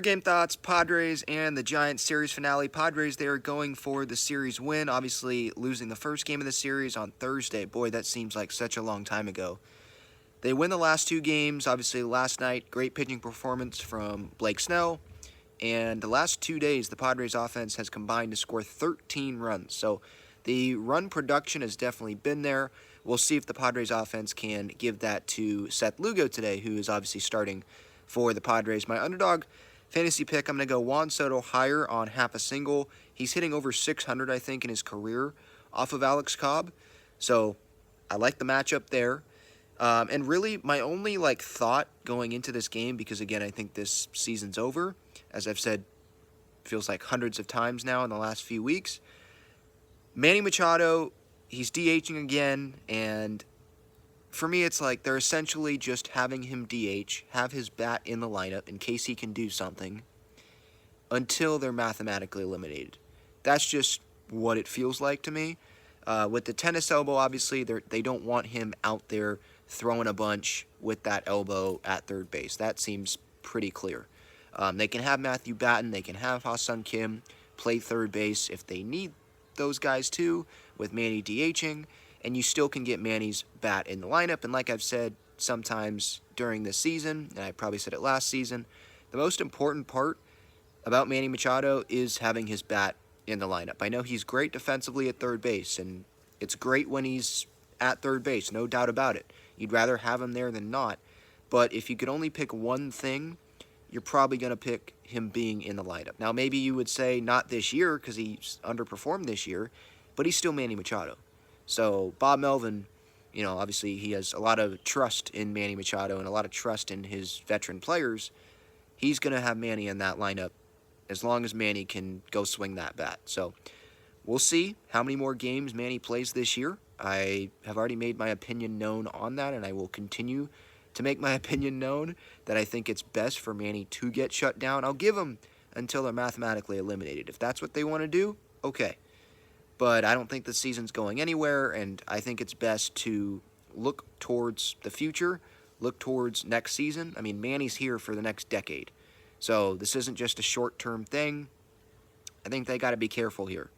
Game thoughts, Padres and the Giants series finale. Padres, they are going for the series win, obviously losing the first game of the series on Thursday. Boy, that seems like such a long time ago. They win the last two games, obviously last night, great pitching performance from Blake Snell. And the last 2 days, the Padres offense has combined to score 13 runs. So the run production has definitely been there. We'll see if the Padres offense can give that to Seth Lugo today, who is obviously starting for the Padres. My underdog fantasy pick, I'm going to go Juan Soto higher on half a single. He's hitting over 600, I think, in his career off of Alex Cobb. So I like the matchup there. And really, my only thought going into this game, because again, I think this season's over, as I've said, feels like hundreds of times now in the last few weeks. Manny Machado, he's DHing again, and for me, it's like they're essentially just having him DH, have his bat in the lineup in case he can do something, until they're mathematically eliminated. That's just what it feels like to me. With the tennis elbow, obviously, they don't want him out there throwing a bunch with that elbow at third base. That seems pretty clear. They can have Matthew Batten, they can have Ha-Seong Kim play third base if they need those guys too, with Manny DHing, and you still can get Manny's bat in the lineup. And like I've said sometimes during this season, and I probably said it last season, the most important part about Manny Machado is having his bat in the lineup. I know he's great defensively at third base, and it's great when he's at third base, no doubt about it. You'd rather have him there than not. But if you could only pick one thing, you're probably going to pick him being in the lineup. Now, maybe you would say not this year because he's underperformed this year, but he's still Manny Machado. So Bob Melvin, obviously he has a lot of trust in Manny Machado and a lot of trust in his veteran players. He's going to have Manny in that lineup as long as Manny can go swing that bat. So we'll see how many more games Manny plays this year. I have already made my opinion known on that, and I will continue to make my opinion known that I think it's best for Manny to get shut down. I'll give him until they're mathematically eliminated. If that's what they want to do, okay. But I don't think the season's going anywhere, and I think it's best to look towards the future, look towards next season. I mean, Manny's here for the next decade. So this isn't just a short-term thing. I think they got to be careful here.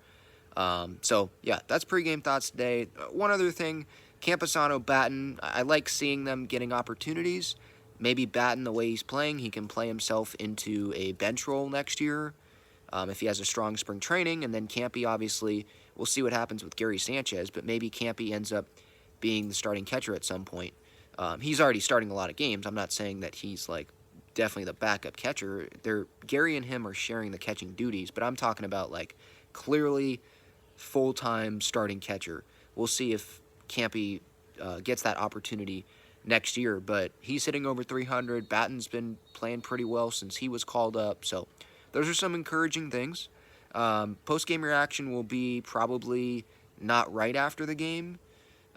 So, yeah, that's pregame thoughts today. One other thing, Campusano, Batten, I like seeing them getting opportunities. Maybe Batten, the way he's playing, he can play himself into a bench role next year if he has a strong spring training. And then Campy, obviously, we'll see what happens with Gary Sanchez, but maybe Campy ends up being the starting catcher at some point. He's already starting a lot of games. I'm not saying that he's, definitely the backup catcher. Gary and him are sharing the catching duties, but I'm talking about, clearly full-time starting catcher. We'll see if Campy gets that opportunity next year, but he's hitting over 300. Batten's been playing pretty well since he was called up, so those are some encouraging things. Post-game reaction will be probably not right after the game,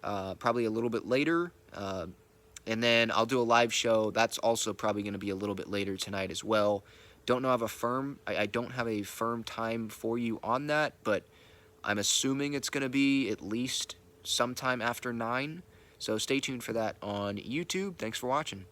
probably a little bit later, and then I'll do a live show. That's also probably going to be a little bit later tonight as well. I don't have a firm time for you on that, but I'm assuming it's going to be at least sometime after 9. So stay tuned for that on YouTube. Thanks for watching.